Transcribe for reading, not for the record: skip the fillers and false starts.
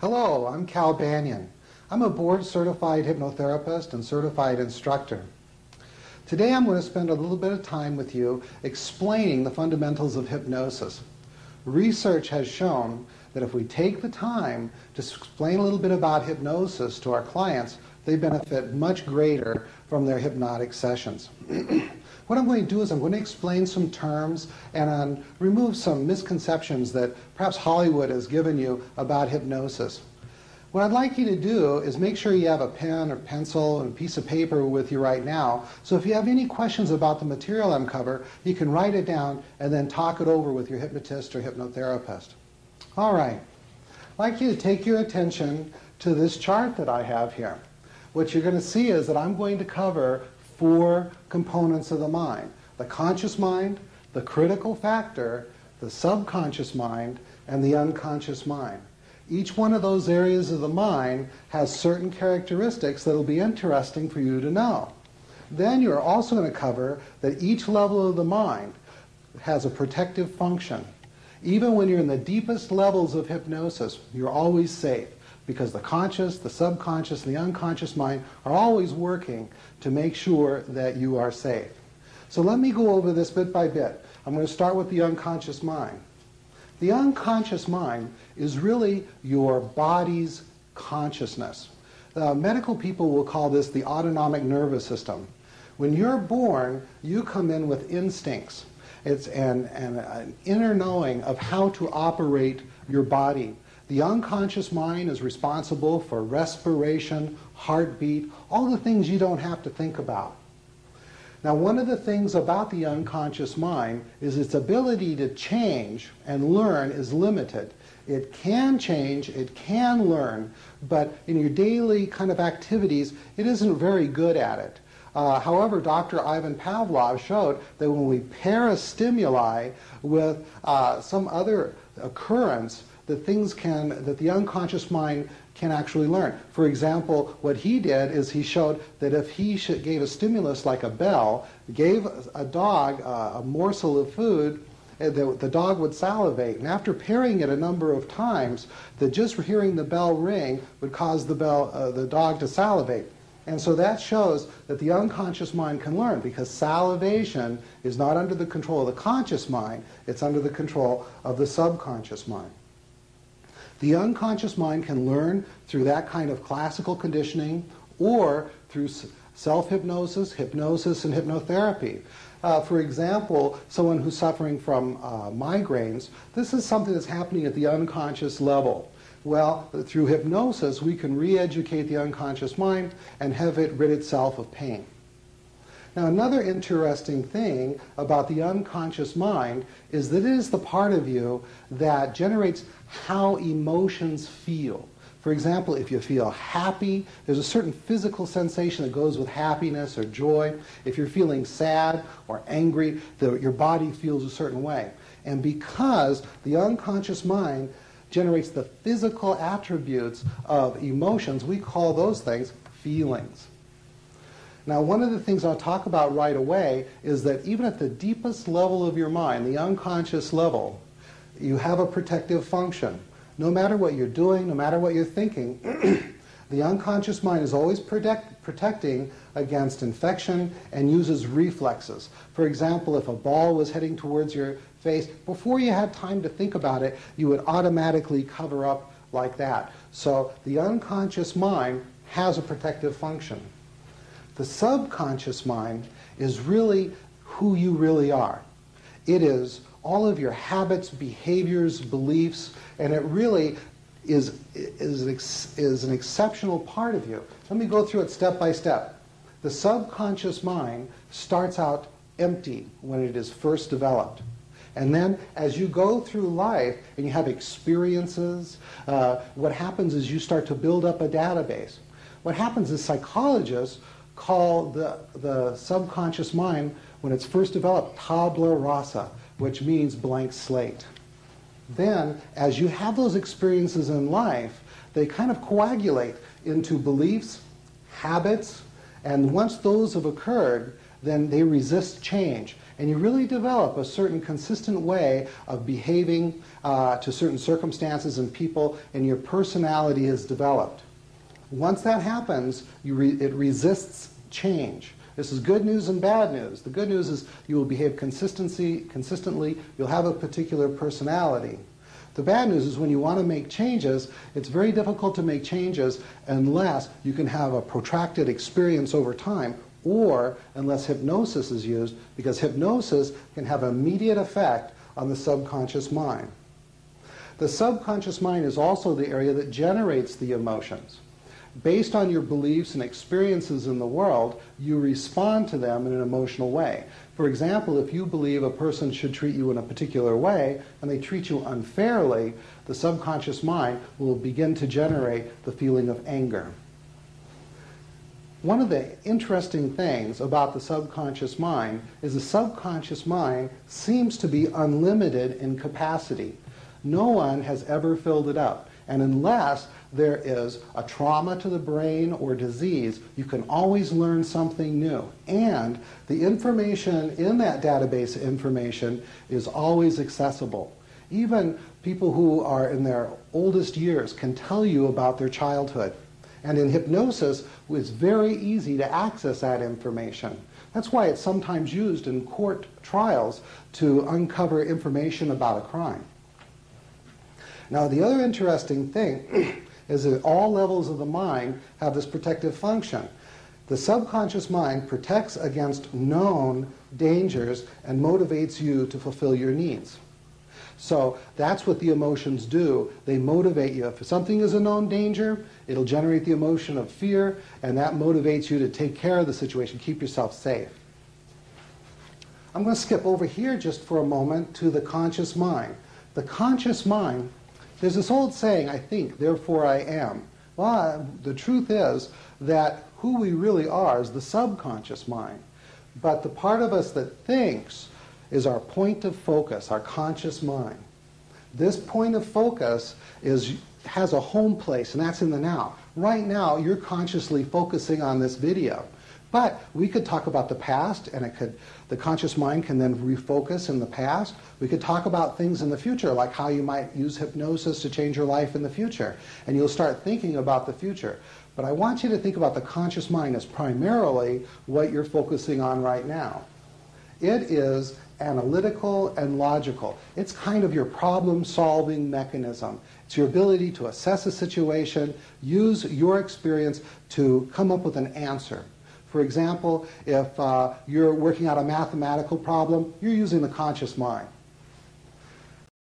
Hello, I'm Cal Banyan. I'm a board-certified hypnotherapist and certified instructor. Today I'm going to spend a little bit of time with you explaining the fundamentals of hypnosis. Research has shown that if we take the time to explain a little bit about hypnosis to our clients, they benefit much greater from their hypnotic sessions. What I'm going to do is I'm going to explain some terms and remove some misconceptions that perhaps Hollywood has given you about hypnosis. What I'd like you to do is make sure you have a pen or pencil and a piece of paper with you right now. So if you have any questions about the material I'm covering, you can write it down and then talk it over with your hypnotist or hypnotherapist. All right. I'd like you to take your attention to this chart that I have here. What you're going to see is that I'm going to cover 4 components of the mind: the conscious mind, the critical factor, the subconscious mind, and the unconscious mind. Each one of those areas of the mind has certain characteristics that will be interesting for you to know. Then you're also going to cover that each level of the mind has a protective function. Even when you're in the deepest levels of hypnosis, you're always safe, because the conscious, the subconscious, and the unconscious mind are always working to make sure that you are safe. So let me go over this bit by bit. I'm going to start with the unconscious mind. The unconscious mind is really your body's consciousness. Medical people will call this the autonomic nervous system. When you're born, you come in with instincts. It's an inner knowing of how to operate your body. The unconscious mind is responsible for respiration, heartbeat, all the things you don't have to think about. Now, one of the things about the unconscious mind is its ability to change and learn is limited. It can change, it can learn, but in your daily kind of activities, it isn't very good at it. However, Dr. Ivan Pavlov showed that when we pair a stimuli with some other occurrence, that the unconscious mind can actually learn. For example, what he did is he showed that if he gave a stimulus like a bell, gave a dog a morsel of food, the dog would salivate. And after pairing it a number of times, that just hearing the bell ring would cause the dog to salivate. And so that shows that the unconscious mind can learn, because salivation is not under the control of the conscious mind, it's under the control of the subconscious mind. The unconscious mind can learn through that kind of classical conditioning or through self-hypnosis, hypnosis, and hypnotherapy. For example, someone who's suffering from migraines, this is something that's happening at the unconscious level. Well, through hypnosis, we can re-educate the unconscious mind and have it rid itself of pain. Now, another interesting thing about the unconscious mind is that it is the part of you that generates how emotions feel. For example, if you feel happy, there's a certain physical sensation that goes with happiness or joy. If you're feeling sad or angry, your body feels a certain way. And because the unconscious mind generates the physical attributes of emotions, we call those things feelings. Now, one of the things I'll talk about right away is that even at the deepest level of your mind, the unconscious level, you have a protective function. No matter what you're doing, no matter what you're thinking, the unconscious mind is always protecting against infection and uses reflexes. For example, if a ball was heading towards your face, before you had time to think about it, you would automatically cover up like that. So the unconscious mind has a protective function. The subconscious mind is really who you really are. It is all of your habits, behaviors, beliefs, and it really is an exceptional part of you. Let me go through it step by step. The subconscious mind starts out empty when it is first developed. And then as you go through life and you have experiences, what happens is you start to build up a database. What happens is psychologists call the subconscious mind, when it's first developed, tabula rasa, which means blank slate. Then, as you have those experiences in life, they kind of coagulate into beliefs, habits, and once those have occurred, then they resist change. And you really develop a certain consistent way of behaving to certain circumstances and people, and your personality is developed. Once that happens, it resists change. This is good news and bad news. The good news is you will behave consistently, you'll have a particular personality. The bad news is when you want to make changes, it's very difficult to make changes unless you can have a protracted experience over time, or unless hypnosis is used, because hypnosis can have an immediate effect on the subconscious mind. The subconscious mind is also the area that generates the emotions. Based on your beliefs and experiences in the world, you respond to them in an emotional way. For example, if you believe a person should treat you in a particular way and they treat you unfairly, the subconscious mind will begin to generate the feeling of anger. One of the interesting things about the subconscious mind is the subconscious mind seems to be unlimited in capacity. No one has ever filled it up. And unless there is a trauma to the brain or disease, you can always learn something new. And the information in that database information is always accessible. Even people who are in their oldest years can tell you about their childhood. And in hypnosis, it's very easy to access that information. That's why it's sometimes used in court trials to uncover information about a crime. Now, the other interesting thing is that all levels of the mind have this protective function. The subconscious mind protects against known dangers and motivates you to fulfill your needs. So that's what the emotions do. They motivate you. If something is a known danger, it'll generate the emotion of fear, and that motivates you to take care of the situation, keep yourself safe. I'm going to skip over here just for a moment to the conscious mind. The conscious mind, there's this old saying, I think, therefore I am. Well, the truth is that who we really are is the subconscious mind. But the part of us that thinks is our point of focus, our conscious mind. This point of focus has a home place, and that's in the now. Right now, you're consciously focusing on this video. But we could talk about the past, and the conscious mind can then refocus in the past. We could talk about things in the future, like how you might use hypnosis to change your life in the future. And you'll start thinking about the future. But I want you to think about the conscious mind as primarily what you're focusing on right now. It is analytical and logical. It's kind of your problem-solving mechanism. It's your ability to assess a situation, use your experience to come up with an answer. For example, if you're working out a mathematical problem, you're using the conscious mind.